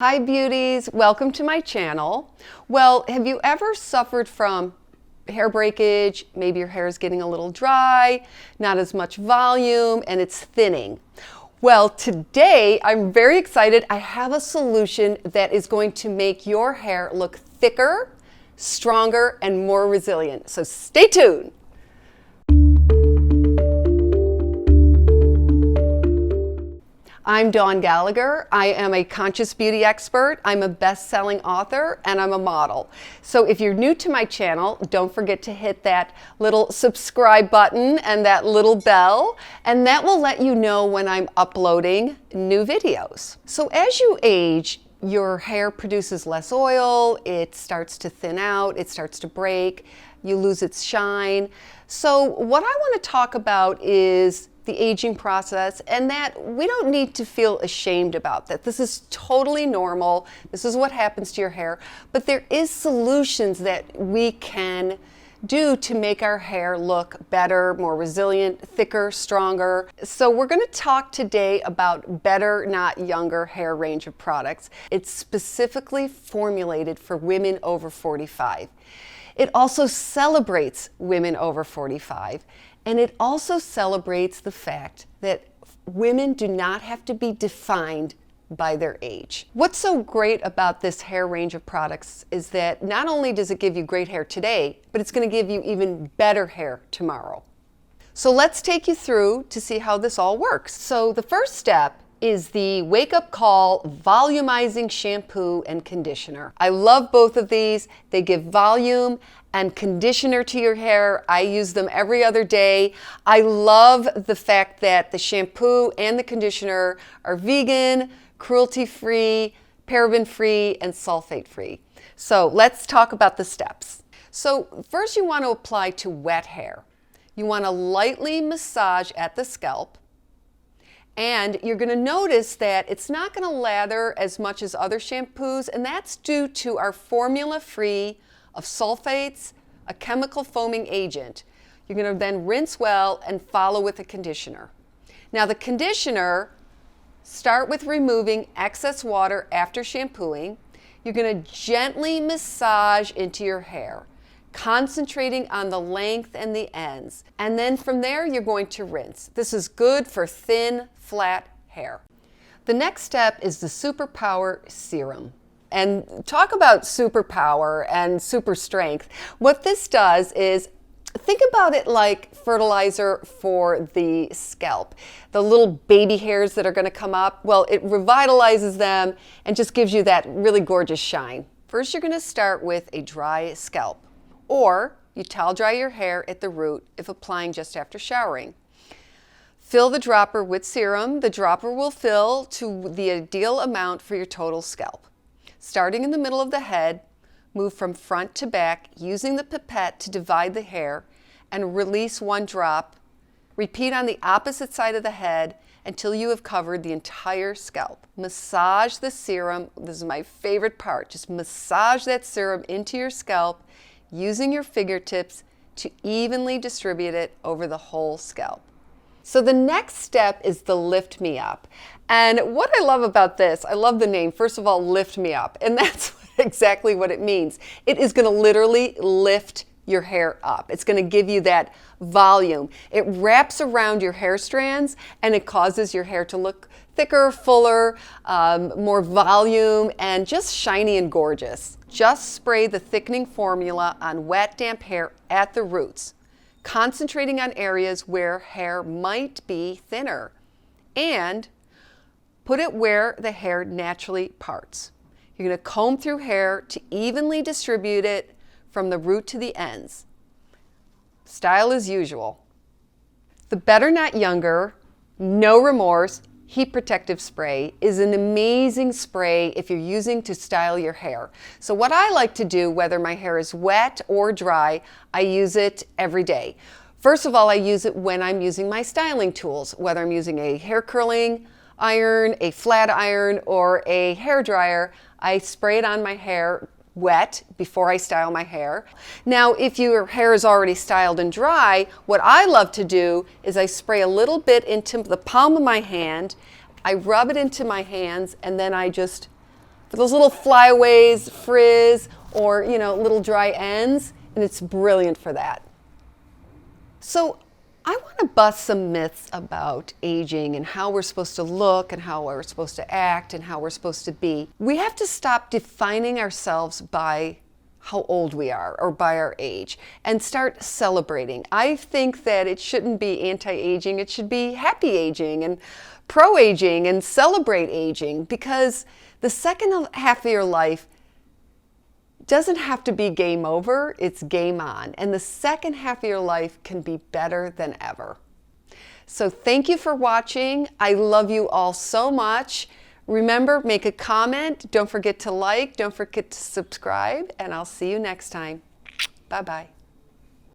Hi beauties, welcome to my channel. Well, have you ever suffered from hair breakage? Maybe your hair is getting a little dry, not as much volume, and it's thinning. Well, today I'm very excited. I have a solution that is going to make your hair look thicker, stronger, and more resilient. So stay tuned. I'm Dawn Gallagher. I am a conscious beauty expert. I'm a best-selling author and I'm a model. So if you're new to my channel, don't forget to hit that little subscribe button and that little bell, and that will let you know when I'm uploading new videos. So as you age, your hair produces less oil, it starts to thin out, it starts to break, you lose its shine. So what I want to talk about is the aging process, and that we don't need to feel ashamed about that. This is totally normal. This is what happens to your hair, but there is solutions that we can do to make our hair look better, more resilient, thicker, stronger. So we're going to talk today about Better Not Younger hair range of products. It's specifically formulated for women over 45. It also celebrates women over 45. And it also celebrates the fact that women do not have to be defined by their age. What's so great about this hair range of products is that not only does it give you great hair today, but it's going to give you even better hair tomorrow. So let's take you through to see how this all works. So the first step is the Wake Up Call Volumizing Shampoo and Conditioner. I love both of these. They give volume and conditioner to your hair. I use them every other day. I love the fact that the shampoo and the conditioner are vegan, cruelty-free, paraben-free, and sulfate-free. So let's talk about the steps. So first you want to apply to wet hair. You want to lightly massage at the scalp. And you're going to notice that it's not going to lather as much as other shampoos, and that's due to our formula-free of sulfates, a chemical foaming agent. You're going to then rinse well and follow with a conditioner. Now the conditioner, start with removing excess water after shampooing. You're going to gently massage into your hair, concentrating on the length and the ends. And then from there, you're going to rinse. This is good for thin, flat hair. The next step is the Superpower Serum. And talk about superpower and super strength. What this does is, think about it like fertilizer for the scalp. The little baby hairs that are going to come up, well, it revitalizes them and just gives you that really gorgeous shine. First, you're going to start with a dry scalp. Or you towel dry your hair at the root if applying just after showering. Fill the dropper with serum. The dropper will fill to the ideal amount for your total scalp. Starting in the middle of the head, move from front to back using the pipette to divide the hair and release one drop. Repeat on the opposite side of the head until you have covered the entire scalp. Massage the serum. This is my favorite part. Just massage that serum into your scalp using your fingertips to evenly distribute it over the whole scalp. So the next step is the Lift Me Up. And what I love about this, I love the name. First of all, Lift Me Up. And that's exactly what it means. It is going to literally lift your hair up. It's going to give you that volume. It wraps around your hair strands and it causes your hair to look thicker, fuller, more volume, and just shiny and gorgeous. Just spray the thickening formula on wet, damp hair at the roots, concentrating on areas where hair might be thinner, and put it where the hair naturally parts. You're going to comb through hair to evenly distribute it from the root to the ends. Style as usual. The Better Not Younger, No Remorse Heat Protective Spray is an amazing spray if you're using to style your hair. So what I like to do, whether my hair is wet or dry, I use it every day. First of all, I use it when I'm using my styling tools, whether I'm using a hair curling iron, a flat iron, or a hair dryer. I spray it on my hair wet before I style my hair. Now, if your hair is already styled and dry, what I love to do is I spray a little bit into the palm of my hand, I rub it into my hands, and then I just for those little flyaways, frizz, or little dry ends, and it's brilliant for that. So I want to bust some myths about aging and how we're supposed to look and how we're supposed to act and how we're supposed to be. We have to stop defining ourselves by how old we are or by our age and start celebrating. I think that it shouldn't be anti-aging, it should be happy aging and pro-aging and celebrate aging, because the second half of your life doesn't have to be game over, it's game on. And the second half of your life can be better than ever. So thank you for watching. I love you all so much. Remember, make a comment. Don't forget to like, don't forget to subscribe, and I'll see you next time. Bye-bye.